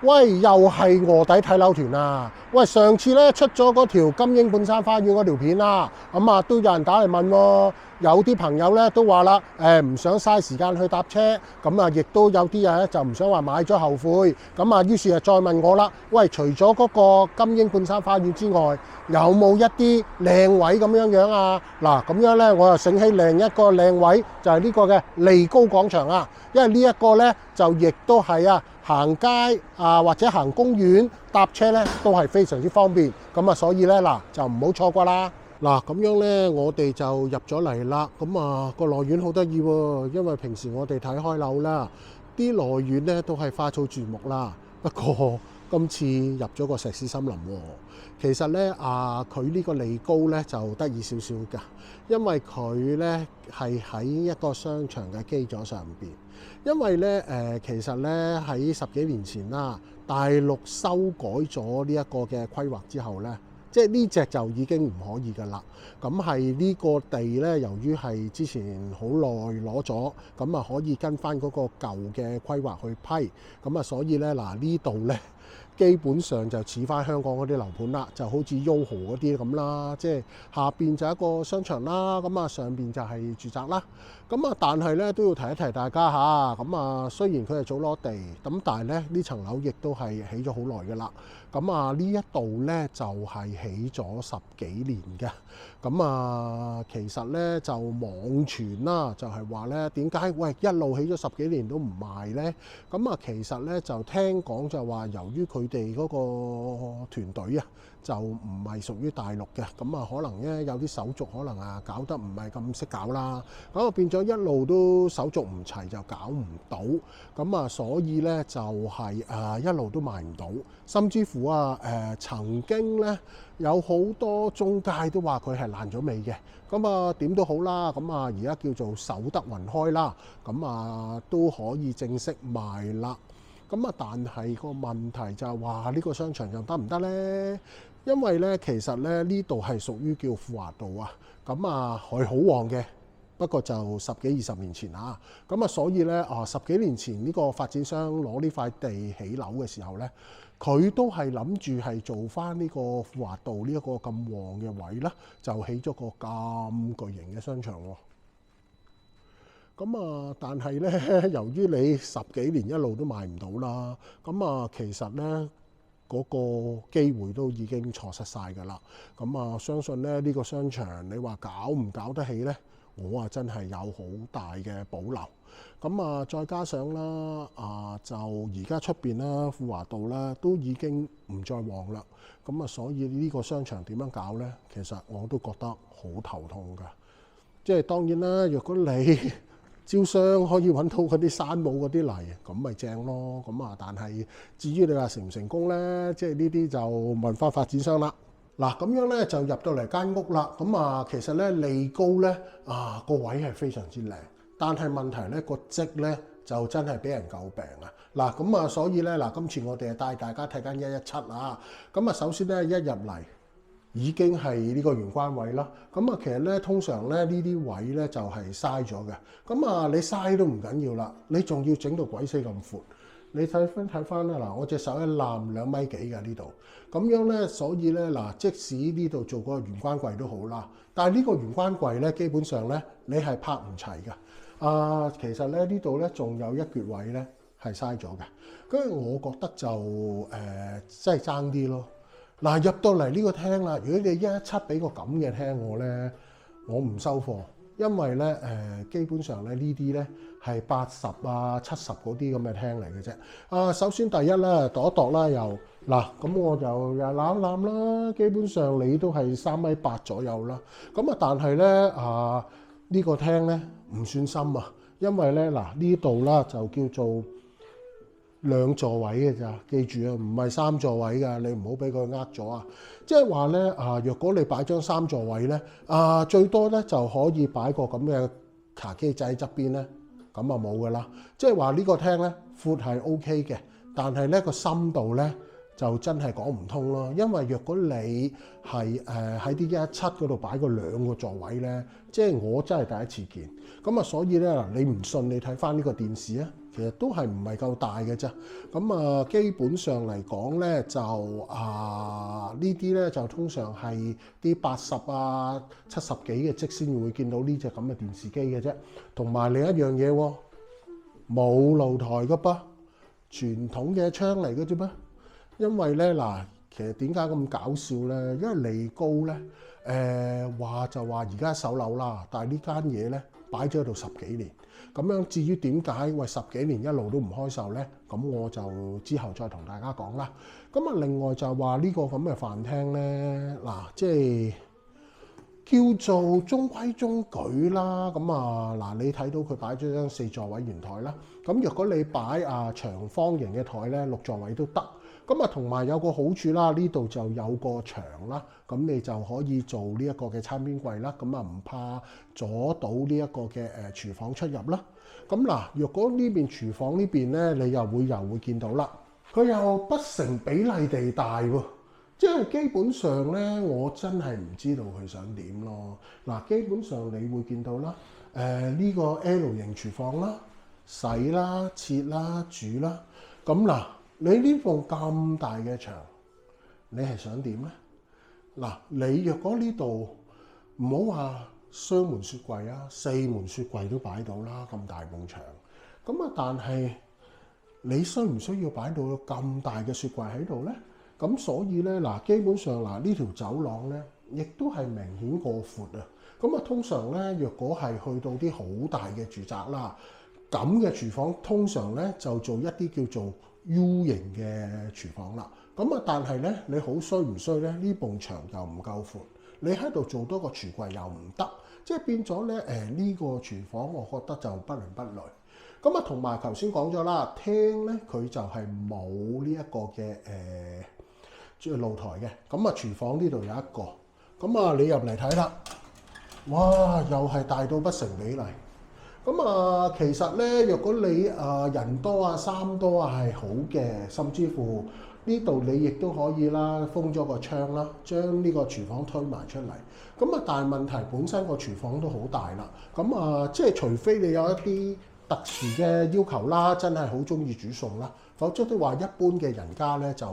喂，又係卧底睇樓團啊！喂，上次咧出咗嗰條金鷹半山花園嗰條片啦，都有人打嚟問喎，有啲朋友咧都話啦，唔想嘥時間去搭車，亦都有啲人咧就唔想話買咗後悔，於是再問我啦，喂，除咗嗰個金鷹半山花園之外，有冇一啲靚位咁樣啊？嗱，咁樣咧我又醒起另一個靚位，就係呢個嘅利高廣場啊，因為呢一個咧就亦都係行街或者行公園搭車咧都係非常之方便，所以咧就唔好錯過啦。嗱，咁樣咧我哋就入咗嚟啦。個內院好得意喎，因為平時我哋睇開樓啦，啲內院咧都係花草樹木啦。不過今次入咗個石屎森林喎。其實咧佢呢個利高咧就得意少少㗎，因為佢咧係喺一個商場嘅基礎上邊。因為咧其實咧喺10幾年前啦，大陸修改咗呢一個嘅規劃之後咧，即係呢隻就已經唔可以㗎啦。係呢個地咧，由於係之前好耐攞咗，可以跟翻嗰個舊嘅規劃去批，所以咧呢度咧基本上就似翻香港嗰啲樓盤啦，就好似 YOHO 嗰啲咁啦，即係下邊就一個商場啦，上邊就係住宅啦。但係咧都要提一提大家嚇，雖然佢係早攞地，但係咧呢層樓亦都係起咗好耐㗎啦。呢一度咧就係起咗10幾年嘅。其實咧就網傳啦，就係話咧點解一路起咗10幾年都唔賣咧？其實咧就聽講就話由於佢哋嗰個團隊就唔係屬於大陸嘅，可能咧有啲手續可能搞得唔係咁識搞啦，變咗一路都手續唔齊就搞唔到，所以咧就係一路都賣唔到，甚至乎曾經咧有好多中介都話佢係爛咗尾嘅，點都好啦，而家叫做守得雲開啦，都可以正式賣啦。但係個問題就係話呢個商場又得唔得呢？因為咧其實咧呢度係屬於叫富華道係好旺嘅，不過就10幾20年前所以咧10幾年前呢個發展商攞呢塊地起樓嘅時候咧，佢都係諗住係做翻呢個富華道呢一個咁旺嘅位啦，就起咗個咁巨型嘅商場喎。但係咧，由於你10幾年一路都賣唔到啦，其實咧嗰個機會都已經錯失晒㗎啦。相信咧呢個商場你話搞唔搞得起咧？我真係有好大嘅保留。再加上啦，就而家出邊啦，富華道啦都已經唔再旺啦。所以呢個商場點樣搞咧？其實我都覺得好頭痛㗎。即係當然啦，若果你招商可以揾到嗰啲山姆嗰啲嚟，咁咪正咯。但係至於你話成唔成功咧，即係呢啲就問翻發展商啦。嗱，咁樣咧就入到嚟間屋啦。其實咧利高咧個位係非常之靚，但係問題咧個積咧就真係俾人詬病啊。所以咧今次我哋帶大家睇緊117啊。首先咧一入嚟已經係呢個玄關位啦。其實咧通常咧呢啲位咧就係嘥咗嘅。你嘥都唔緊要啦，你仲要整到鬼死咁闊。你睇翻啦，嗱，我隻手一攬2米幾嘅呢度，咁樣咧，所以咧嗱，即使呢度做個玄關櫃都好啦，但係呢個玄關櫃咧，基本上咧你係拍唔齊嘅。其實咧呢度咧仲有一橛位咧係嘥咗嘅，咁我覺得就真係爭啲咯。嗱，入到嚟呢個廳啦，如果你117俾個咁嘅廳我咧，我唔收貨，因為咧基本上咧呢啲咧係80、70嗰啲咁嘅廳嚟嘅啫。首先第一咧度一度啦，又嗱咁我就又攬一攬啦，基本上你都係3.8米左右啦。但係咧呢個廳咧唔算深啊，因為咧嗱呢度啦就叫做2座位嘅咋，記住啊，唔係3座位㗎，你唔好俾佢呃咗啊！即係話咧若果你擺張3座位咧最多咧就可以擺個咁嘅茶几仔側邊咧，咁冇㗎啦。即係話呢個廳咧闊係 OK 嘅，但係咧個深度咧就真係講唔通咯。因為若果你係喺啲117嗰度擺個2個座位咧，即係我真係第一次見。所以咧你唔信你睇翻呢個電視啊，其實都係唔係夠大嘅啫。咁啊，基本上嚟講咧，就呢啲咧就通常係啲80啊、70幾嘅職先會見到呢隻咁嘅電視機嘅啫。同埋另一樣嘢喎，冇露台嘅噃，傳統嘅窗嚟嘅啫噃。因為咧嗱，其實點解咁搞笑咧？因為利高咧，話就話而家手樓啦，但係呢間嘢咧擺咗喺度10幾年。咁樣至於點解喂10幾年一路都唔開售咧？咁我就之後再同大家講啦。咁啊，另外就話呢個咁嘅飯廳咧，嗱，即係叫做中規中矩啦。咁啊，嗱，你睇到佢擺咗張4座位圓台啦。咁若果你擺長方形嘅台咧，6座位都得。咁啊，同埋有個好處啦，呢度就有個牆啦，咁你就可以做呢一個嘅餐邊櫃啦，咁啊唔怕阻到呢一個嘅廚房出入啦。咁嗱，若果呢邊廚房呢邊咧，你又會見到啦，佢又不成比例地大喎，即係基本上咧，我真係唔知道佢想點咯。嗱，基本上你會見到啦，呢個 L 型廚房啦，洗啦、切啦、煮啦，咁嗱。你呢棟咁大嘅牆，你係想點咧？嗱，你若果呢度唔好話雙門雪櫃啊，4門雪櫃都擺到啦，咁大埲牆。咁啊，但係你需唔需要擺到咁大嘅雪櫃喺度咧？咁所以咧，嗱，基本上嗱呢條走廊咧，亦都係明顯過闊啊。咁啊，通常咧，若果係去到啲好大嘅住宅啦，咁嘅廚房通常咧就做一啲叫做U 型嘅廚房啦，咁啊，但係咧，你好衰唔衰咧？呢埲牆又唔夠闊，你喺度做多個櫥櫃又唔得，即係變咗咧呢個廚房，我覺得就不倫不類。咁啊，同埋頭先講咗啦，廳咧佢就係冇呢一個嘅露台嘅，咁啊廚房呢度有一個，咁啊你入嚟睇啦，哇，又係大到不成比例。咁啊，其實咧，若果你人多啊、衫多啊係好嘅，甚至乎呢度你亦都可以啦，封咗個窗啦，將呢個廚房推埋出嚟。咁啊，但係問題本身個廚房都好大啦。咁啊，即係除非你有一啲特殊嘅要求啦，真係好中意煮餸啦，否則都話一般嘅人家咧就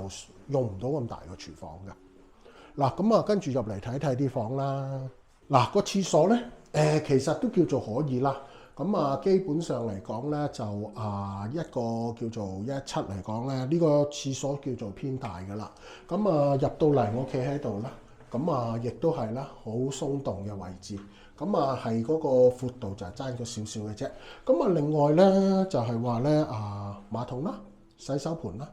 用唔到咁大個廚房嘅。嗱，咁啊，跟住入嚟睇睇啲房啦。嗱，個廁所咧，其實都叫做可以啦。咁啊，基本上嚟講咧，就一個叫做17嚟講咧，呢個廁所叫做偏大嘅啦。咁啊，入到嚟我企喺度啦，咁啊，亦都係啦，好鬆動嘅位置。咁啊，係嗰個闊度就係爭咗少少嘅啫。咁啊，另外咧就係話咧馬桶啦、洗手盆啦，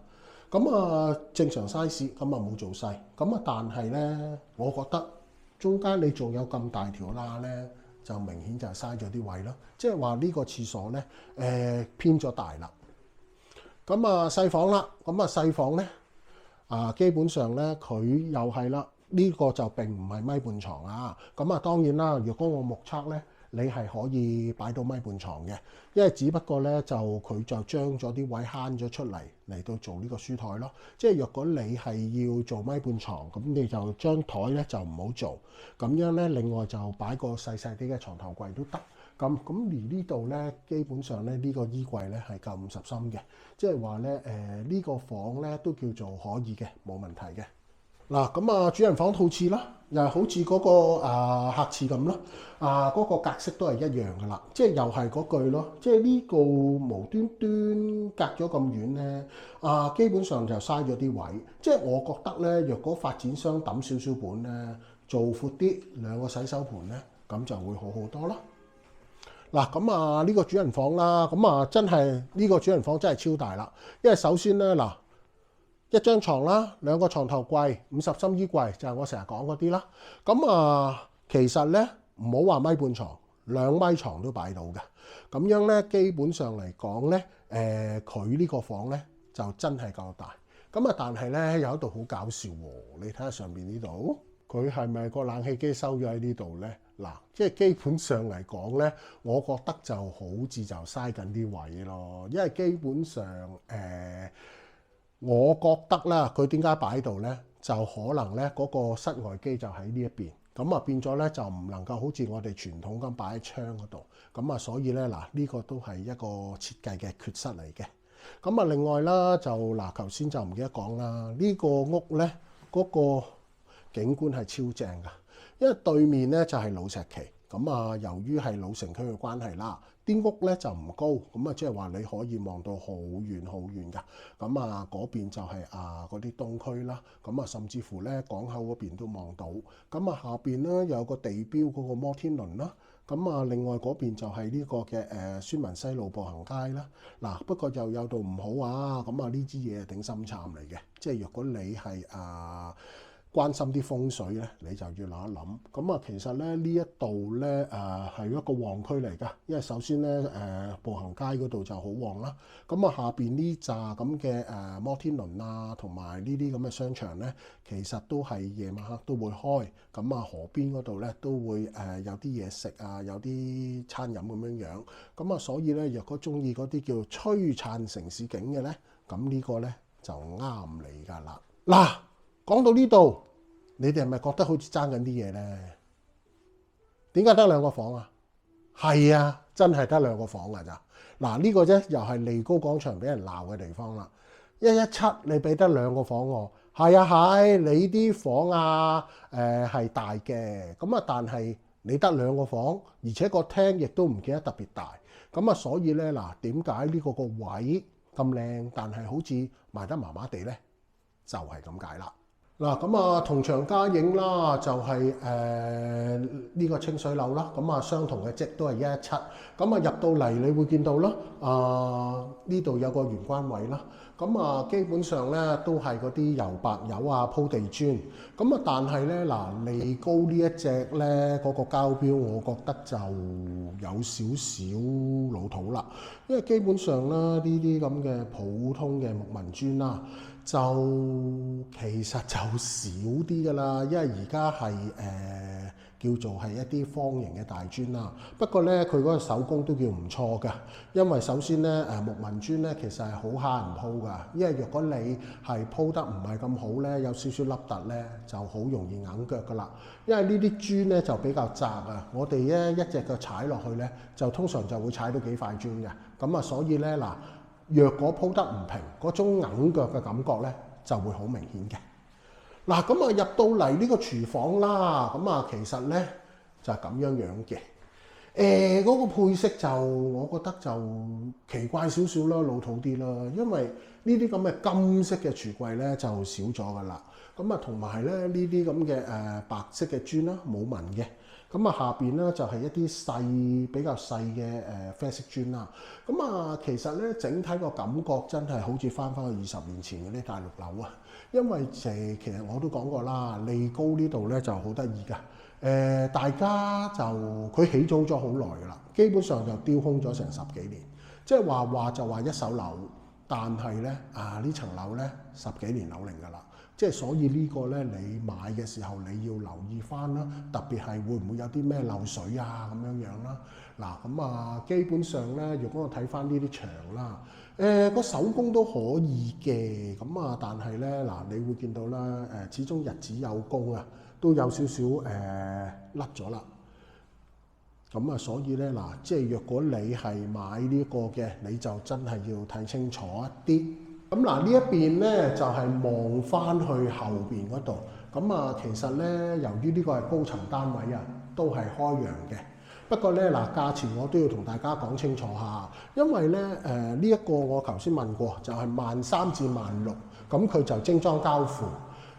咁啊正常 size，咁啊冇做細。咁啊，但係咧，我覺得中間你仲有咁大條罅咧，就明顯就係嘥咗啲位咯，即係話呢個廁所咧偏咗大啦。咁啊細房啦，咁啊細房咧基本上咧佢又係啦，呢個就並唔係米半床啊。咁啊當然啦，如果我目測咧，你係可以擺到米半床嘅，因為只不過咧就佢就將咗啲位慳咗出嚟到做呢個書台咯。即係若果你係要做米半床，咁你就將台咧就唔好做，咁樣咧另外就擺個細細啲嘅床頭櫃都得。咁而呢度咧基本上咧呢個衣櫃咧係夠50深嘅，即係話咧呢個房咧都叫做可以嘅，冇問題嘅。嗱，咁啊主人房套廁啦，又係好似嗰個客廁咁咯，嗰個格式都係一樣噶啦，即係又係嗰句咯，即係呢個無端端隔咗咁遠咧，基本上就嘥咗啲位，即係我覺得咧，若果發展商揼少少本咧，做闊啲2個洗手盆咧，咁就會好好多啦。嗱，咁啊呢個主人房啦，咁啊真係呢個主人房真係超大啦，因為首先咧嗱。1張床啦，2個床頭櫃，50深衣櫃就係我成日講嗰啲啦。咁啊，其實咧唔好話米半床，2米床都擺到嘅。咁樣咧，基本上嚟講咧，佢呢個房咧就真係夠大。咁啊，但係咧有一度好搞笑喎，你睇下上邊呢度，佢係咪個冷氣機收咗喺呢度咧？嗱，即係基本上嚟講咧，我覺得就好似就嘥緊啲位咯，因為基本上我覺得啦，佢點解擺喺度咧？就可能咧嗰個室外機就喺呢一邊，咁變咗咧就唔能夠好似我哋傳統咁擺喺窗嗰度。所以咧呢個都係一個設計嘅缺失嚟嘅。另外啦就頭先就唔記得講啦，呢個屋咧嗰個景觀係超正㗎，因為對面咧就係老石岐。由於係老城區嘅關係啦，啲屋咧就唔高，即係話你可以望到好遠好遠㗎。嗰邊就係嗰啲東區啦，甚至乎咧港口嗰邊都望到。下邊咧有個地標嗰個摩天輪啦。另外嗰邊就係呢個嘅孫文西路步行街啦。不過又有度唔好啊。呢支嘢係頂心杉嚟嘅，即係若果你係關心啲風水咧，你就要諗一諗。其實咧呢一度咧係一個旺區嚟㗎，因為首先咧步行街嗰度就好旺啦。下邊呢扎咁嘅摩天輪啊，同埋呢啲咁嘅商場咧，其實都係夜晚黑都會開。河邊嗰度咧都會有啲嘢食啊，有啲餐飲咁樣樣。所以咧，若果中意嗰啲叫璀璨城市景嘅咧，呢個咧就啱你㗎啦。嗱，講到呢度，你哋係咪覺得好似爭緊啲嘢咧？點解得2個房啊？係啊，真係得2個房㗎咋。呢個啫又係利高廣場俾人鬧嘅地方啦。117你俾得2個房我，係啊係，你啲房啊係大嘅，但係你得2個房，而且個廳亦都唔見得特別大。所以咧點解呢個位咁靚，但係好似賣得麻麻地咧？就係咁解啦。同場加映啦，就係呢個清水樓啦。相同嘅則都係117。入到嚟你會見到啦，呢度有個玄關位啦。基本上咧都係嗰啲油白油啊，鋪地磚。但係咧利高呢一隻咧嗰個膠標，我覺得就有少少老土啦。因為基本上啦，呢啲咁嘅普通嘅木紋磚啦，就其實就少啲㗎啦，因為而家係叫做係一啲方形嘅大磚啦。不過咧，佢嗰個手工都叫唔錯㗎。因為首先咧木紋磚咧其實係好慳人鋪㗎，因為若果你係鋪得唔係咁好咧，有少少凹凸咧，就好容易硬腳㗎啦。因為呢啲磚咧就比較窄啊，我哋咧一隻腳踩落去咧，就通常就會踩到幾塊磚嘅。所以咧若果鋪得唔平，嗰種硬腳嘅感覺咧就會好明顯嘅。入到嚟呢個廚房啦，其實咧就係咁樣樣嘅。嗰個配色就我覺得就奇怪少少啦，老土啲啦，因為呢啲咁嘅金色嘅櫥櫃咧就少咗㗎啦。同埋咧呢啲咁嘅白色嘅磚啦，冇紋嘅。下邊咧就係一啲比較細嘅啡色磚啦。其實咧整體個感覺真係好似翻去20年前嗰啲大陸樓啊。因為其實我都講過啦，利高呢度咧就好得意㗎。大家就佢起咗好耐㗎啦，基本上就丟空咗成10幾年。即係話就話一手樓，但係咧呢層樓咧10幾年樓齡㗎啦。即係所以呢個咧，你買嘅時候你要留意翻啦，特別係會唔會有啲咩漏水啊咁樣樣啦。基本上咧，如果我睇翻呢啲牆啦，個手工都可以嘅。但係咧你會見到啦，始終日子有功啊，都有少少甩咗啦。所以咧即係若果你係買呢個嘅，你就真係要睇清楚一啲。呢一邊咧就係望翻去後邊嗰度。其實咧，由於呢個係高層單位啊，都係開揚嘅。不過咧價錢我都要同大家講清楚下，因為咧呢一個我頭先問過，就係13,000至16,000，佢就精裝交付。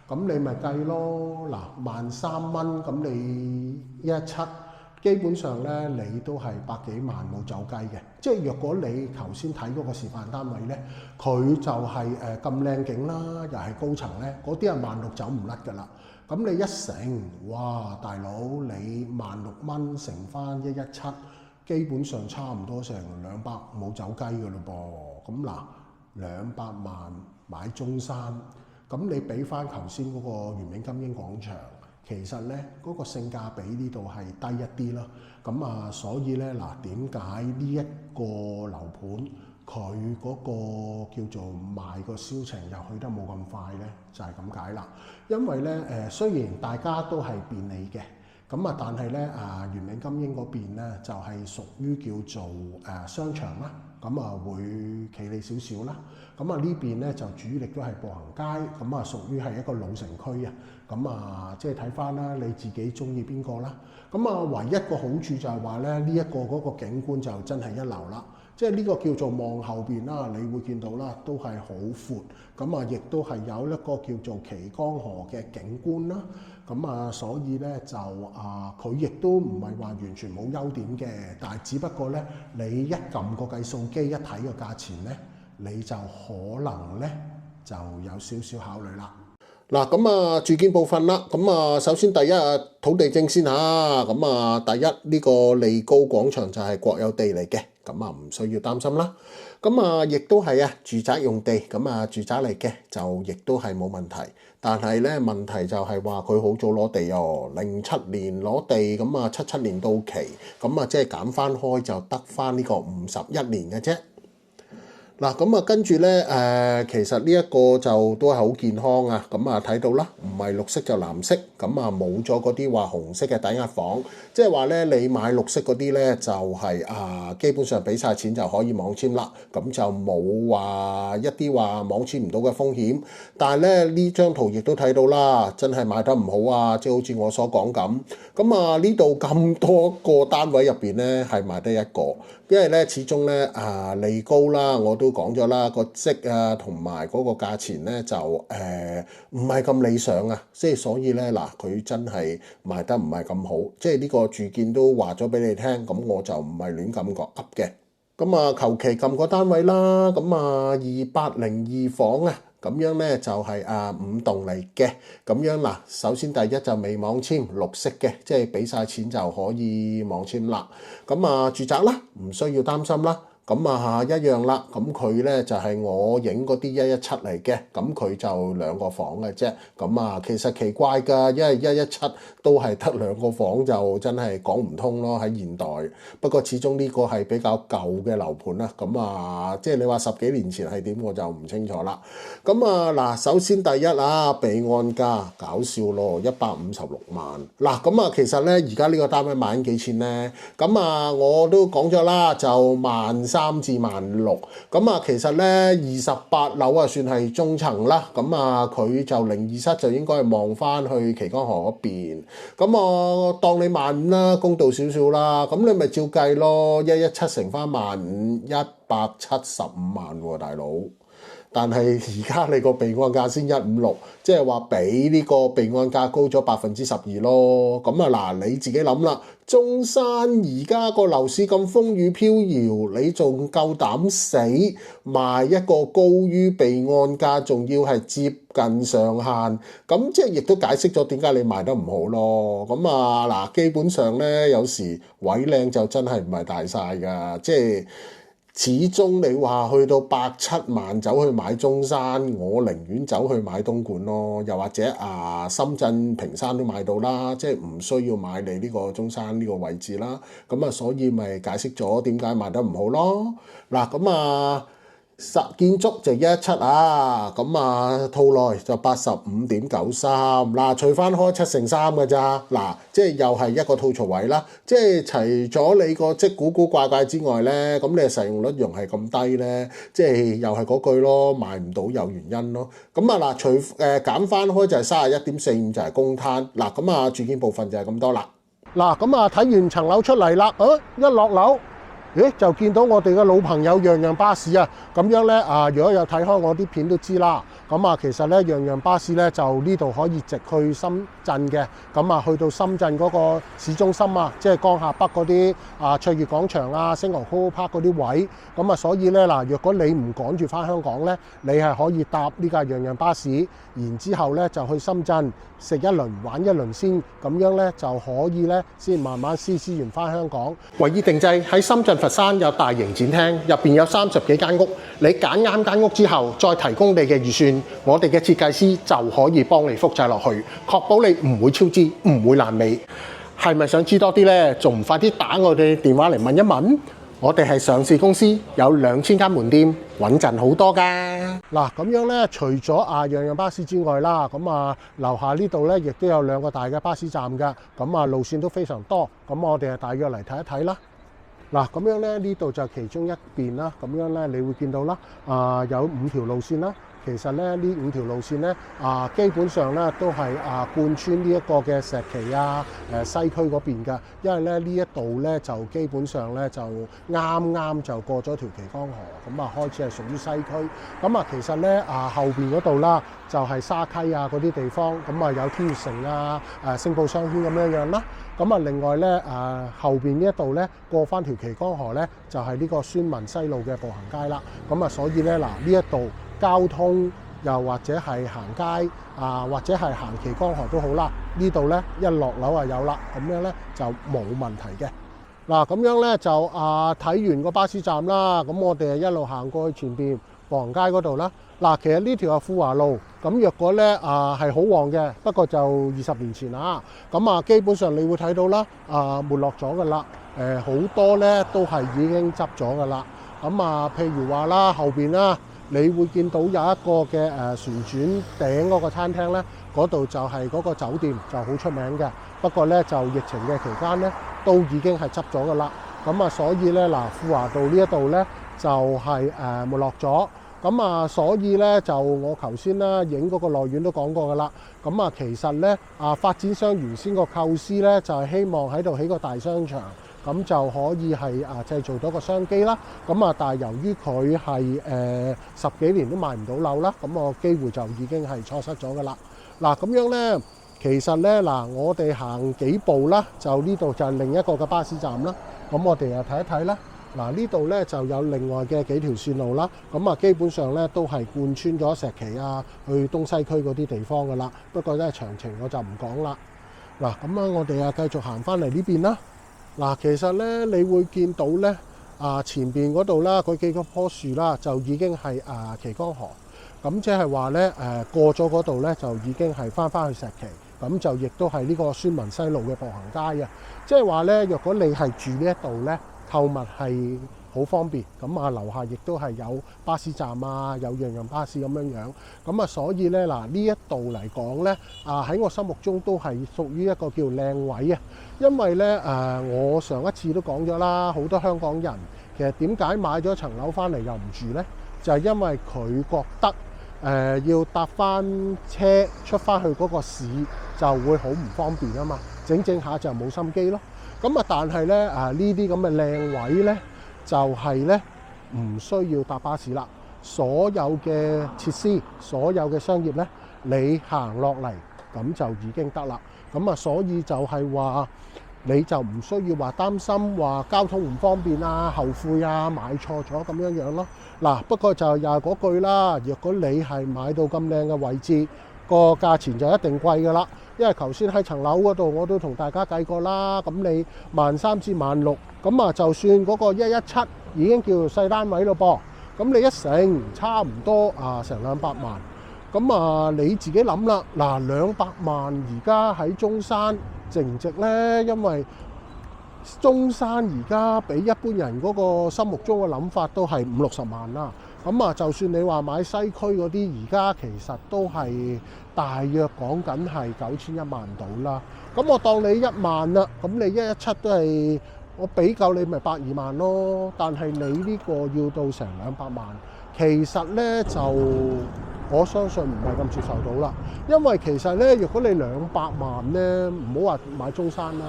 你咪計咯。13,000蚊，你117。基本上咧，你都係百幾萬冇走雞嘅。即係若果你頭先睇嗰個示範單位咧，佢就係咁靚景啦，又係高層咧，嗰啲係16,000走唔甩㗎啦。你一乘，哇，大佬你16,000蚊乘翻117，基本上差唔多成200冇走雞㗎咯噃。200萬買中山，你俾翻頭先嗰個元明金鷹廣場。其實咧嗰個性價比呢度係低一啲咯。所以咧點解呢一個樓盤佢嗰個叫做賣個銷情又去得冇咁快咧？就係咁解啦。因為咧雖然大家都係便利嘅，咁啊，但係咧元嶺金英嗰邊咧就係屬於叫做商場啦，咁啊會企理少少啦。咁啊呢邊咧就主力都係步行街，咁啊屬於係一個老城區啊。咁啊即係睇翻啦，你自己中意邊個啦。咁啊唯一個好處就係話咧，呢一個嗰個景觀就真係一流啦。即係呢個叫做望後邊啦，你會見到啦，都係好闊，咁啊亦都係有一個叫做旗江河嘅景觀啦。咁啊所以咧就佢亦都唔係話完全冇優點嘅，但係只不過咧你一撳個計數機一睇個價錢咧，你就可能咧就有少少考慮啦。嗱，咁啊住建部分啦，咁啊首先第一土地證先嚇，咁啊第一呢個利高廣場就係國有地嚟嘅，咁啊唔需要擔心啦。咁啊亦都係住宅用地，咁啊住宅嚟嘅就亦都係冇問題。但係咧問題就係話佢好早攞地哦，07年攞地，咁啊77年到期，咁啊即係減翻開就得翻呢個51年嘅啫。嗱，咁啊跟住咧其實呢一個就都係好健康啊，咁啊睇到啦，唔係綠色就藍色，咁啊冇咗嗰啲話紅色嘅抵押房，即係話咧你買綠色嗰啲咧就係基本上俾晒錢就可以網簽啦，咁就冇話一啲話網簽唔到嘅風險。但係咧呢張圖亦都睇到啦，真係賣得唔好啊，即係好似我所講咁。咁啊呢度咁多個單位入邊咧係賣得一個，因為咧始終咧利高啦，我都講咗啦，個積同埋嗰個價錢咧就唔係咁理想啊，即係所以咧嗱佢真係賣得唔係咁好，即係呢個住建都話咗俾你聽，咁我就唔係亂咁噏嘅。咁啊求其撳個單位啦，咁啊2802房啊。咁樣咧就係5棟嚟嘅，咁樣嗱，首先第一就未網簽綠色嘅，即係俾晒錢就可以網簽啦。咁啊住宅啦，唔需要擔心啦。咁啊一樣啦，咁佢咧就係我影嗰啲117嚟嘅，咁佢就2個房嘅啫。咁啊其實奇怪㗎，因為117都係得2個房，就真係講唔通咯喺現代。不過始終呢個係比較舊嘅樓盤啦，咁啊即係你話10幾年前係點我就唔清楚啦。咁啊嗱，首先第一備案價搞笑咯，156萬。嗱咁啊其實咧而家呢個單位賣緊幾錢咧？咁啊我都講咗啦，就13,000至16,000，咁啊其實咧28樓啊算係中層啦，咁啊佢就027就應該係望翻去旗江河嗰邊，咁啊當你15,000啦，公道少少啦，咁你咪照計咯，117乘翻15,175萬喎，大佬。但係而家你個備案價先156，即係話比呢個備案價高咗12%咯。咁啊嗱，你自己諗啦，中山而家個樓市咁風雨飄搖，你仲夠膽死賣一個高於備案價，仲要係接近上限，咁即係亦都解釋咗點解你賣得唔好咯。咁啊嗱，基本上咧有時位靚就真係唔係大晒㗎，即係。始終你話去到107萬走去買中山，我寧願走去買東莞咯，又或者深圳坪山都買到啦，即係唔需要買你呢個中山呢個位置啦。咁啊，所以咪解釋咗點解賣得唔好咯。嗱，咁啊建築就117咁啊套內就85.93，嗱除翻開7乘3嘅咋，嗱即係又係一個吐槽位啦，即係除咗你個即古古怪怪之外咧，咁你嘅實用率仲係咁低咧，即係又係嗰句咯，賣唔到有原因咯。咁啊嗱，減翻開就係31.45就係公攤，嗱咁啊住建部分就係咁多啦。嗱咁啊睇完層樓出嚟啦，一落樓。就見到我哋嘅老朋友洋洋巴士啊，咁樣咧如果有睇開我啲片都知啦。咁啊，其實咧洋洋巴士咧就呢度可以直去深圳嘅，咁啊去到深圳嗰個市中心啊，即係江夏北嗰啲卓越廣場星河 Coco Park 嗰啲位，咁啊所以咧嗱，若果你唔趕住翻香港咧，你係可以搭呢架洋洋巴士，然之後咧就去深圳食一輪玩一輪先，咁樣咧就可以咧先慢慢思完翻香港。唯一定制喺深圳佛山有大型展廳，入邊有30幾間屋，你揀啱間屋之後，再提供你嘅預算，我哋嘅設計師就可以幫你複製落去，確保你唔會超支，唔會爛尾。係咪想知多啲呢？仲唔快啲打我哋電話嚟問一問？我哋係上市公司，有2000間門店，穩陣好多㗎。嗱，咁樣咧，除咗樣樣巴士之外啦，咁樓下呢度咧，亦都有2個大嘅巴士站㗎。咁路線都非常多。咁我哋大約嚟睇一睇啦。嗱，咁樣咧，呢度就其中一邊啦。咁樣咧，你會見到啦，有5條路線啦。其實咧，呢5條路線咧，基本上咧都係貫穿呢一個嘅石岐西區嗰邊㗎。因為咧呢一度咧就基本上咧就啱就過咗條旗江河，咁開始係屬於西區。咁其實咧後邊嗰度啦就係沙溪嗰啲地方，咁有天悅城星報商圈咁樣啦。咁另外咧後邊呢一度咧過翻條旗江河咧就係呢個宣文西路嘅步行街啦。咁所以咧呢一度交通又或者係行街或者係行旗江河都好啦，呢度咧一落樓有啦，咁樣咧就冇問題嘅。嗱，咁樣咧就睇完個巴士站啦，咁我哋一路行過去前邊步行街嗰度啦。嗱，其實呢條係富華路，咁若果咧係好旺嘅，不過就20年前咁基本上你會睇到啦，沒落咗噶啦，好多咧都係已經執咗噶啦。咁譬如話啦，後邊啦，你會見到有一個嘅旋轉頂嗰個餐廳咧，嗰度就係嗰個酒店就好出名嘅。不過咧就疫情嘅期間咧，都已經係執咗噶啦。咁所以咧富華道呢一度咧就係沒落咗。咁所以咧就我頭先啦影嗰個內院都講過噶啦。咁其實咧發展商原先個構思咧就係希望喺度起個大商場，咁就可以係製造到個商機啦。咁但係由於佢係10幾年都賣唔到樓啦，咁個機會就已經係錯失咗噶啦。嗱，咁樣咧，其實咧我哋行幾步啦，就呢度就係另一個嘅巴士站啦。咁我哋睇一睇啦。嗱，呢度咧就有另外嘅幾條線路啦。咁基本上咧都係貫穿咗石岐去東西區嗰啲地方噶啦。不過咧詳情我就唔講啦。嗱，咁我哋繼續行翻嚟呢邊啦。嗱，其實咧你會見到咧前邊嗰度啦，嗰幾棵樹啦，就已經係旗江河。咁即係話咧過咗嗰度咧，就已經係翻去石岐。咁就亦都係呢個宣文西路嘅步行街啊。即係話咧，若果你係住呢一度咧，購物係好方便。咁樓下亦都係有巴士站有樣樣巴士咁樣。咁所以咧呢一度嚟講咧喺我心目中都係屬於一個叫靚位啊。因為咧我上一次都講咗啦，好多香港人其實點解買咗層樓翻嚟又唔住咧？就係因為佢覺得要搭翻車出翻去嗰個市就會好唔方便啊嘛，整下就冇心機咯。咁但係咧呢啲咁嘅靚位咧就係咧唔需要搭巴士啦，所有嘅設施、所有嘅商業咧，你行落嚟咁就已經得啦。咁所以就係話你就唔需要話擔心話交通唔方便後悔買錯咗咁樣咯。嗱，不過就又係嗰句啦，若果你係買到咁靚嘅位置，個價錢就一定貴噶啦。因為頭先喺層樓嗰度我都同大家計過啦，咁你13,000至16,000，咁就算嗰個117已經叫做細單位咯噃，咁你一成差唔多成200萬，咁你自己諗啦。嗱，200萬而家喺中山值唔值呢？因為中山而家比一般人嗰個心目中嘅諗法都係50-60萬啦。咁就算你話買西區嗰啲，而家其實都係大約講緊係9,000-1萬到啦。咁我當你1萬啦，咁你117都係我比較你咪120萬咯。但係你呢個要到成200萬，其實呢就我相信唔係咁接受到啦。因為其實呢，如果你200萬呢，唔好話買中山啦，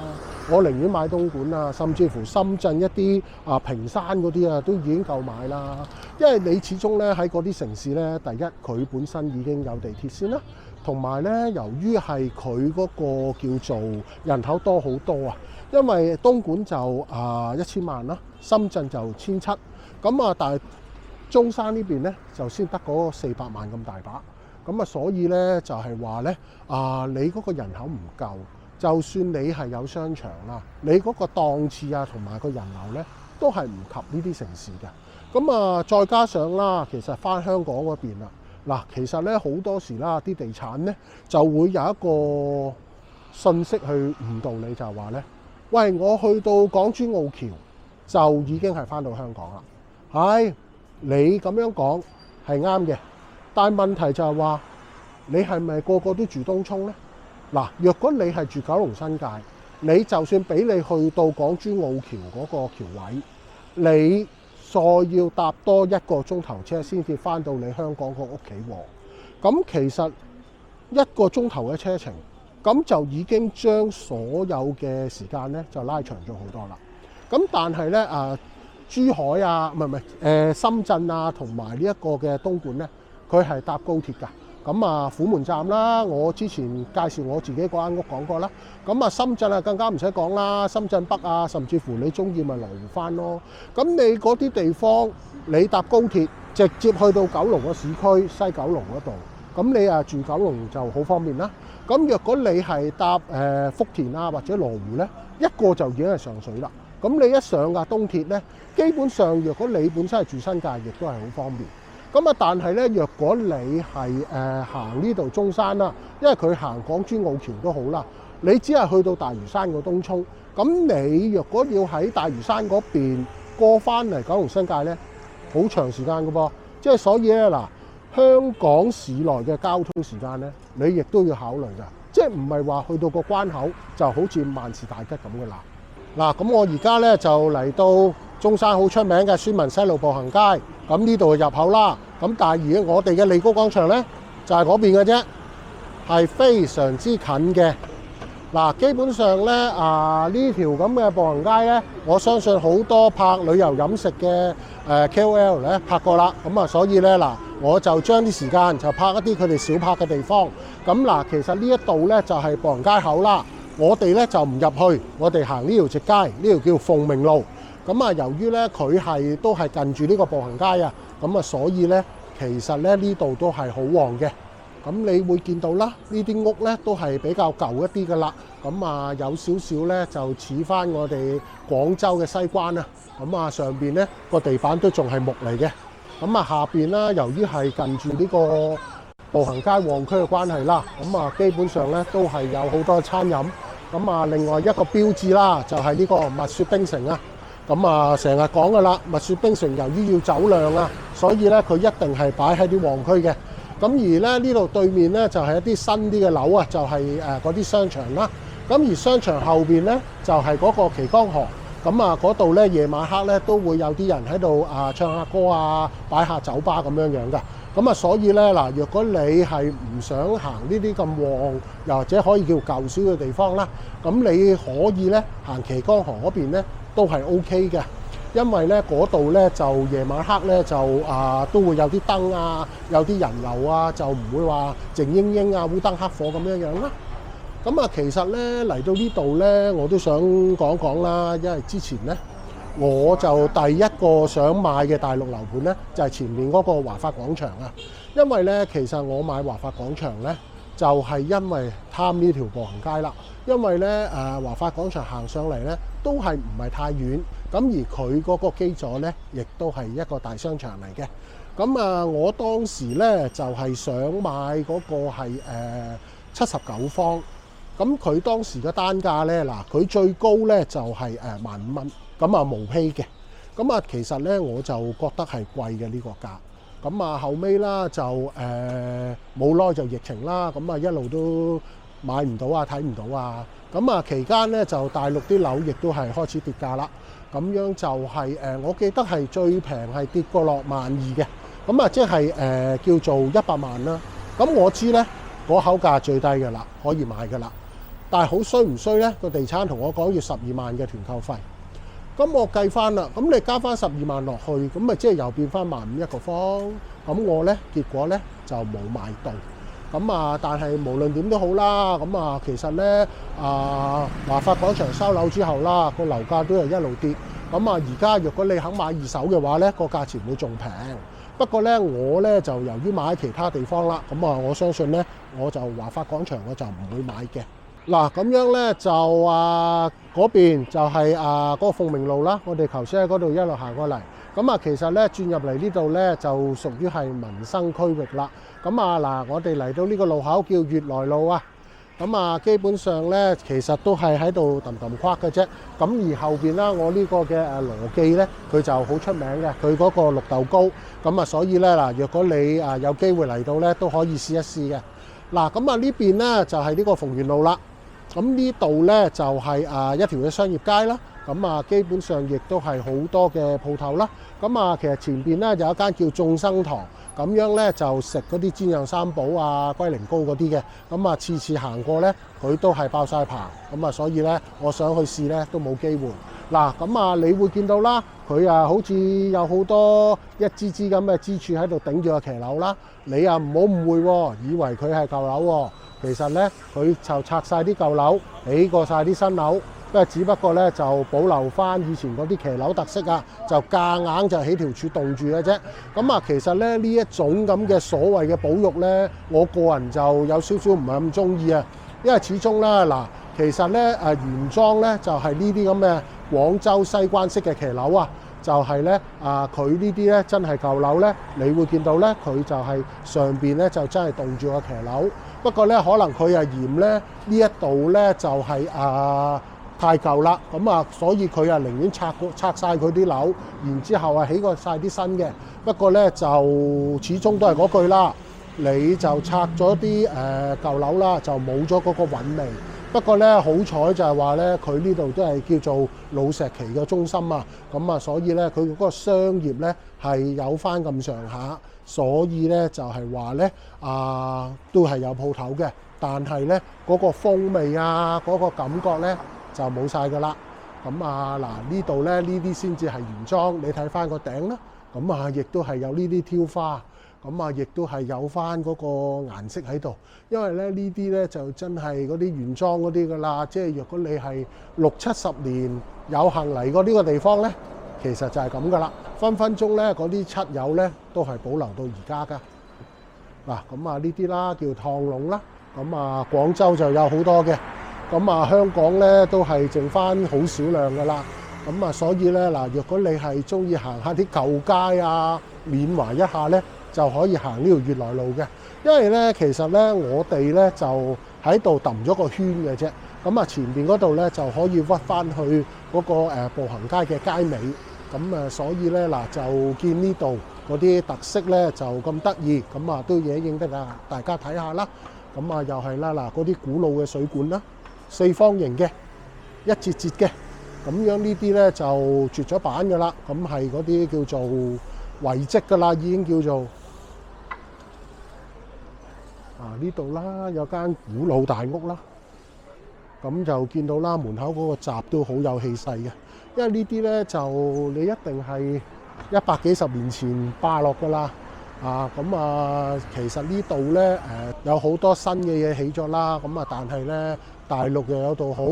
我寧願買東莞甚至乎深圳一啲坪山嗰啲都已經夠買啦。因為你始終呢喺嗰啲城市呢，第一佢本身已經有地鐵線啦，同埋呢由於係佢嗰個叫做人口多好多啊。因為東莞就1000萬啦，深圳就1700，咁但係中山呢邊呢，就先得嗰400萬咁大把。咁所以呢，就係話呢，你嗰個人口唔夠，就算你係有商場啦，你嗰個檔次同埋個人流呢，都係唔及呢啲城市嘅。咁再加上啦，其實翻香港嗰邊啦，嗱，其實呢，好多時啦，啲地產呢就會有一個信息去誤導你，就係話呢：喂，我去到港珠澳橋，就已經係返到香港啦。係你咁樣講係啱嘅，但係問題就係話你係咪個個都住東涌呢？嗱，若果你係住九龍新界，你就算俾你去到港珠澳橋嗰個橋位，你再要搭多1個鐘頭車先至返到你香港個屋企喎。咁其實1個鐘頭嘅車程，咁就已經將所有嘅時間咧就拉長咗好多啦。咁但係咧珠海啊，唔係深圳啊，同埋呢一個嘅東莞咧，佢係搭高鐵㗎。咁虎門站啦，我之前介紹我自己嗰間屋講過啦。咁深圳更加唔使講啦，深圳北啊，甚至乎你中意咪羅湖返咯。咁你嗰啲地方，你搭高鐵直接去到九龍嘅市區西九龍嗰度，咁你住九龍就好方便啦。咁若果你係搭福田啊或者羅湖呢，一個就已經係上水啦。咁你一上架東鐵呢，基本上若果你本身係住新界，亦都係好方便。咁但係咧，若果你係行呢度中山啦，因為佢行港珠澳橋都好啦，你只係去到大嶼山個東涌。咁你若果要喺大嶼山嗰邊過翻嚟九龍新界咧，好長時間㗎噃。即係所以咧嗱，香港市內嘅交通時間咧，你亦都要考慮㗎。即係唔係話去到個關口就好似萬事大吉咁嘅啦。嗱，咁我而家咧就嚟到中山好出名嘅宣文西路步行街，咁呢度入口啦。咁但係而家我哋嘅利高廣場呢，就係嗰邊嘅啫，係非常之近嘅。嗱，基本上呢，呢條咁嘅步行街呢，我相信好多拍旅遊飲食嘅KOL 呢拍過啦。咁所以呢，嗱，我就將啲時間就拍一啲佢哋少拍嘅地方。咁嗱，其實呢一度呢，就係步行街口啦。我哋呢，就唔入去，我哋行呢條直街，呢條叫鳳鳴路。咁由於呢，佢都係近住呢個步行街啊。咁所以呢，其實咧呢度都係好旺嘅。咁你會見到啦，呢啲屋呢都係比較舊一啲㗎啦。咁有少少呢就似翻我哋廣州嘅西關啊。咁上邊呢個地板都仲係木嚟嘅。咁下邊啦，由於係近住呢個步行街旺區嘅關係啦，咁基本上呢都係有好多餐飲。咁另外一個標誌啦，就係呢個蜜雪冰城啊。咁成日講㗎啦，蜜雪冰城由於要走量啊，所以咧佢一定係擺喺啲旺區嘅。咁而咧呢度對面咧就係一啲新啲嘅樓啊，就係嗰啲商場啦。咁而商場後邊咧就係嗰個旗江河。咁嗰度咧夜晚黑咧都會有啲人喺度唱下歌啊，擺下酒吧咁樣樣㗎。咁所以咧嗱，若果你係唔想行呢啲咁旺，又或者可以叫舊少嘅地方啦，咁你可以咧行旗江河嗰邊咧。都係 OK 嘅，因為咧嗰度咧就夜晚黑咧就都會有啲燈啊，有啲人流啊，就唔會話靜英英啊，烏燈黑火咁樣樣啦。咁其實咧嚟到呢度咧，我都想講講啦，因為之前咧我就第一個想買嘅大陸樓盤咧，就係前面嗰個華發廣場啊。因為咧其實我買華發廣場咧，就係因為貪呢條步行街啦。因為咧華發廣場行上嚟咧都係唔係太遠，咁而佢嗰個基座咧亦都係一個大商場嚟嘅。咁我當時咧就係想買嗰個係79方，咁佢當時嘅單價咧嗱，佢最高咧就係15,000蚊，咁無批嘅。咁其實咧我就覺得係貴嘅呢個價。咁後尾啦就冇耐就疫情啦，咁一路都買唔到啊，睇唔到啊。咁期間咧就大陸啲樓亦都係開始跌價啦。咁樣就係我記得係最平係跌過落12,000嘅。咁即係叫做100萬啦。咁我知咧嗰口價最低嘅啦，可以買嘅啦。但係好衰唔衰咧？個地產同我講要12萬嘅團購費。咁我計翻啦，咁你加翻12萬落去，咁咪即係又變翻15,000一個方。咁我咧結果咧就冇買到。咁但係無論點都好啦，咁其實咧華發廣場收樓之後啦，個樓價都係一路跌。咁而家若果你肯買二手嘅話咧，個價錢會仲平。不過咧我咧就由於買喺其他地方啦，咁我相信咧我就華發廣場我就唔會買嘅。嗱，咁樣咧就嗰邊就係嗰個鳳鳴路啦，我哋頭先喺嗰度一路行過嚟。咁其實咧轉入嚟呢度咧就屬於係民生區域啦。咁嗱，我哋嚟到呢個路口叫悅來路啊。咁啊，基本上咧，其實都係喺度揼揼跨嘅啫。咁而後邊啦，我呢個嘅羅記咧，佢就好出名嘅，佢嗰個綠豆糕。咁啊，所以咧嗱，若果你有機會嚟到咧，都可以試一試嘅。嗱，咁啊呢邊咧就係呢個鳳園路啦。咁呢度咧就係一條嘅商業街啦。咁啊，基本上亦都係好多嘅鋪頭啦。咁啊，其實前邊咧有一間叫眾生堂，咁樣咧就食嗰啲煎釀三寶啊、龜苓膏嗰啲嘅。咁啊，次次行過咧，佢都係爆晒棚。咁啊，所以咧，我想去試咧都冇機會。嗱，咁啊，你會見到啦，佢好似有好多一支支咁嘅支柱喺度頂住個騎樓啦。你唔好誤會喎，以為佢係舊樓喎。其實咧，佢就拆晒啲舊樓，起過晒啲新樓。只不過咧就保留翻以前嗰啲騎樓特色啊，就夾硬就起條柱棟住嘅啫。咁啊，其實咧呢一種咁嘅所謂嘅保育咧，我個人就有少少唔係咁中意啊。因為始終咧嗱，其實咧原裝咧就係呢啲咁嘅廣州西關式嘅騎樓啊，就係咧佢呢啲咧真係舊樓咧，你會見到咧佢就係上邊咧就真係棟住個騎樓。不過咧可能佢嫌咧呢一度咧就係太舊啦，咁啊，所以佢寧願拆晒佢啲樓，然之後起過晒啲新嘅。不過咧就始終都係嗰句啦，你就拆咗啲舊樓啦，就冇咗嗰個韻味。不過咧好彩就係話咧，佢呢度都係叫做老石岐嘅中心啊，咁啊，所以咧佢嗰個商業咧係有翻咁上下，所以咧就係話咧都係有鋪頭嘅，但係咧嗰個風味啊，嗰個感覺咧就冇晒㗎啦。咁嗱呢度咧呢啲先至係原裝，你睇翻個頂啦。咁亦都係有呢啲挑花，咁亦都係有翻嗰個顏色喺度。因為咧呢啲咧就真係嗰啲原裝嗰啲㗎啦。即係若果你係60-70年有幸嚟過呢個地方咧，其實就係咁㗎啦。分分鐘咧嗰啲漆油咧都係保留到而家㗎。嗱，咁呢啲啦叫燙龍啦。咁廣州就有好多嘅。咁香港咧都係剩翻好少量㗎啦。咁所以咧嗱，若果你係中意行下啲舊街啊，緬懷一下咧，就可以行呢條悅來路嘅。因為咧其實咧我哋咧就喺度揼咗個圈嘅啫。咁前邊嗰度咧就可以屈翻去嗰個步行街嘅街尾。咁所以咧嗱，就見呢度嗰啲特色咧就咁得意，咁都嘢影得大家睇下啦。咁又係啦嗱，嗰啲古老嘅水管啦。4方形嘅，一節節嘅，咁樣呢啲咧就絕咗版㗎啦。咁係嗰啲叫做遺跡㗎啦，已經叫做呢度啦，有間古老大屋啦。咁就見到啦，門口嗰個閘都好有氣勢嘅，因為呢啲咧就你一定係100幾十年前霸落㗎啦。其實呢度咧有好多新嘅嘢起咗啦。但係咧大陸又有度好，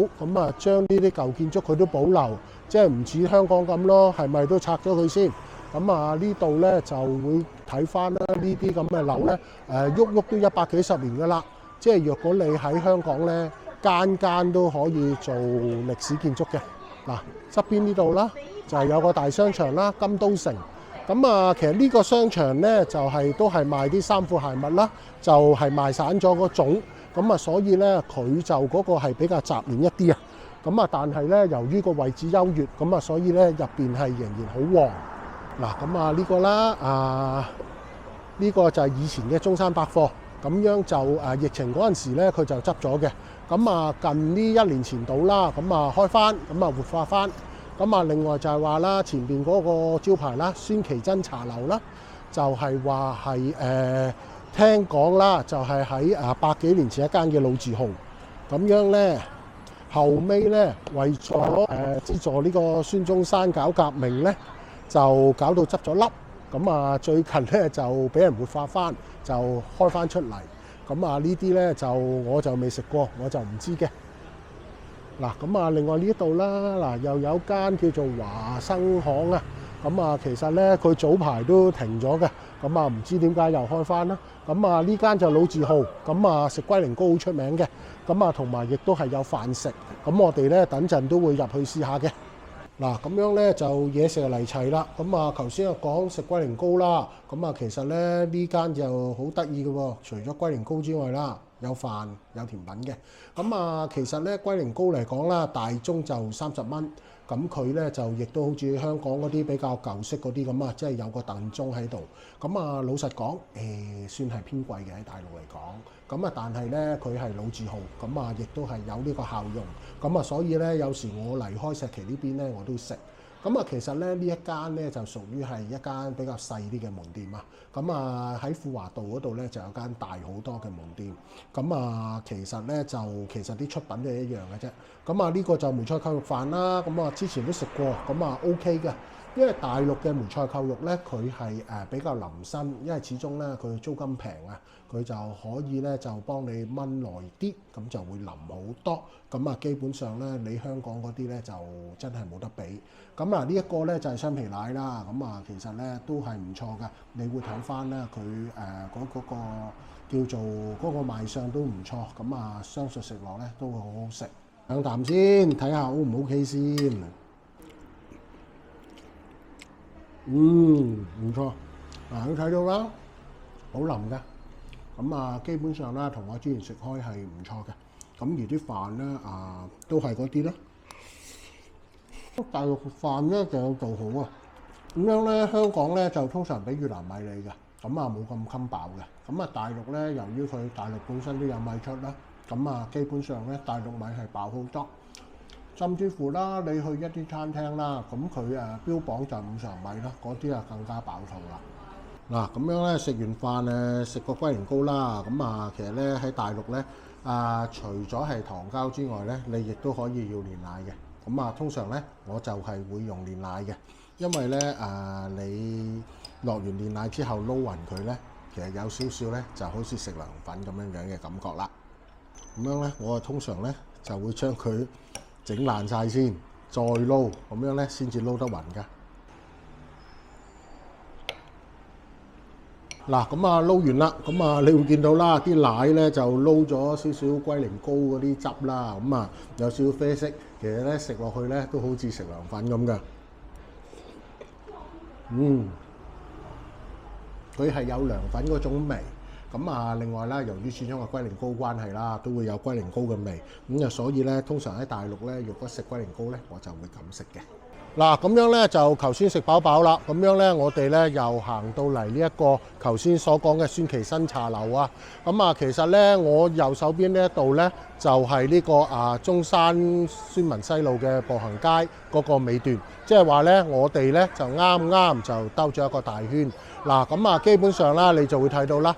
將呢啲舊建築佢都保留，即係唔似香港咁咯，係咪都拆咗佢先？呢度咧就會睇翻啦，呢啲咁嘅樓咧喐都100幾十年㗎啦。即係若果你喺香港咧，間間都可以做歷史建築嘅。嗱，側邊呢度啦，就係有個大商場啦，金都城。其實呢個商場咧就都係賣啲衫褲鞋襪啦，就係賣散咗嗰種。所以咧佢就嗰個係比較雜亂一啲啊。但係咧由於個位置優越，所以咧入邊係仍然好旺。嗱，呢個啦，呢個就係以前嘅中山百貨。咁樣就疫情嗰陣時咧，佢就執咗嘅。近呢1年前到啦，開翻，活化翻。另外就係話啦，前邊嗰個招牌啦，孫奇珍茶樓啦，就係話係聽講啦，就係喺100幾年前一間嘅老字號。咁樣咧，後尾咧為咗資助呢個孫中山搞革命咧，就搞到執咗笠。最近咧就俾人活化翻，就開翻出嚟。呢啲咧就我就未食過，我就唔知嘅。嗱，另外呢度啦，又有間叫做華生行啊。其實咧佢早排都停咗嘅，唔知點解又開翻啦。呢間就老字號，食龜苓膏好出名嘅，同埋亦都係有飯食。我哋咧等陣都會入去試下嘅。嗱，咁樣咧就嘢食嚟齊啦。頭先又講食龜苓膏啦，其實咧呢間就好得意嘅喎。除咗龜苓膏之外啦，有飯有甜品嘅。咁啊，其實咧龜苓膏嚟講啦，大盅就30蚊。咁佢咧就亦都好似香港嗰啲比較舊式嗰啲咁啊，即係有個燉盅喺度。咁啊，老實講，算係偏貴嘅喺大陸嚟講。咁啊，但係咧佢係老字號，咁啊亦都係有呢個效用。咁啊，所以咧有時我離開石岐呢邊咧，我都食。咁啊，其實咧呢一間咧就屬於係一間比較細啲嘅門店啊。咁啊喺富華道嗰度咧就有間大好多嘅門店。咁啊，其實啲出品都係一樣嘅啫。咁啊呢個就梅菜扣肉飯啦。咁啊之前都食過，咁啊 OK 嘅。因為大陸嘅梅菜扣肉咧，佢係比較腍身，因為始終咧佢租金平啊，佢就可以咧就幫你燜耐啲，咁就會腍好多。咁啊基本上咧，你香港嗰啲咧就真係冇得比。咁啊呢一個咧就係雙皮奶啦。咁啊其實咧都係唔錯㗎。你會睇翻咧佢嗰個叫做嗰個賣相都唔錯。咁啊相信食落咧都會好好食。兩啖先，睇下 O 唔 OK 先。唔錯，你睇到啦，好腍嘅。咁啊，基本上咧同我之前食開係唔錯嘅。咁而啲飯咧都係嗰啲啦。大陸飯咧就有做好啊。咁樣咧香港咧就通常俾越南米你嘅，咁啊冇咁襟飽嘅。咁啊大陸咧由於佢大陸本身都有米出啦，咁啊基本上咧大陸米係飽好多。甚至乎啦，你去一啲餐廳啦，咁佢標榜就五常米啦，嗰啲更加飽肚啦。嗱，咁樣咧食完飯食個龜苓膏啦，咁啊其實咧喺大陸咧除咗係糖膠之外咧，你亦都可以要煉奶嘅。咁啊通常咧我就係會用煉奶嘅，因為咧你落完煉奶之後撈勻佢咧，其實有少少咧就好似食涼粉咁樣樣嘅感覺啦。咁樣咧我通常咧就會將佢整爛晒先，再撈，咁樣咧先至撈得勻㗎。嗱，咁啊撈完啦，咁啊你會見到啦，啲奶咧就撈咗少少龜苓膏嗰啲汁啦，咁啊有少少啡色，其實咧食落去咧都好似食涼粉咁㗎。佢係有涼粉嗰種味。咁啊，另外啦，由於始終係龜苓膏關係啦，都會有龜苓膏嘅味。咁啊，所以咧，通常喺大陸咧，如果食龜苓膏咧，我就會咁食嘅。嗱，咁樣咧就頭先食飽啦。咁樣咧，我哋咧又行到嚟呢一個頭先所講嘅孫琦新茶樓啊。咁啊，其實咧我右手邊呢一度咧就係呢個中山孫文西路嘅步行街嗰個尾段，即係話咧我哋咧就啱就兜咗一個大圈。嗱，咁啊，基本上啦，你就會睇到啦，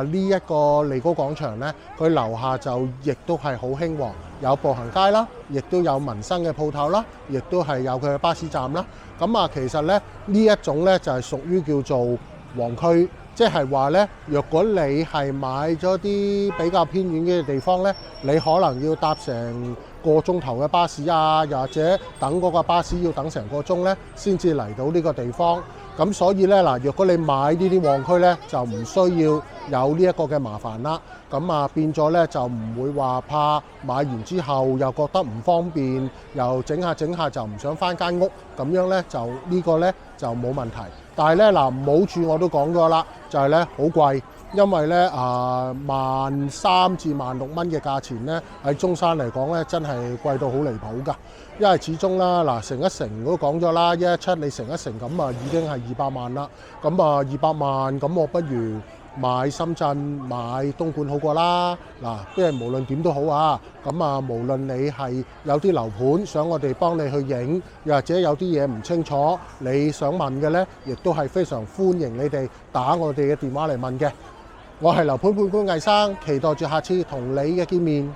呢一個利高廣場咧，佢樓下就亦都係好興旺，有步行街啦，亦都有民生嘅鋪頭啦，亦都係有佢嘅巴士站啦。咁啊，其實咧呢一種咧就係屬於叫做黃區，即係話咧，若果你係買咗啲比較偏遠嘅地方咧，你可能要搭成個鐘頭嘅巴士啊，又或者等嗰個巴士要等成個鐘咧，先至嚟到呢個地方。咁所以咧嗱，若果你買呢啲旺區咧，就唔需要有呢一個嘅麻煩啦。咁啊變咗咧就唔會話怕買完之後又覺得唔方便，又整下就唔想返間屋，咁樣咧就呢個咧就冇問題。但係咧嗱，唔好處我都講咗啦，就係咧好貴。因為咧13,000至16,000蚊嘅價錢咧，喺中山嚟講咧，真係貴到好離譜㗎。因為始終啦，嗱乘一乘都講咗啦，117你乘一乘咁啊，已經係200萬啦。咁啊200萬，咁我不如買深圳、買東莞好過啦。嗱，因為無論點都好啊。咁啊，無論你係有啲樓盤想我哋幫你去影，又或者有啲嘢唔清楚你想問嘅咧，亦都係非常歡迎你哋打我哋嘅電話嚟問嘅。我係樓盤判官魏生，期待住下次同你嘅見面。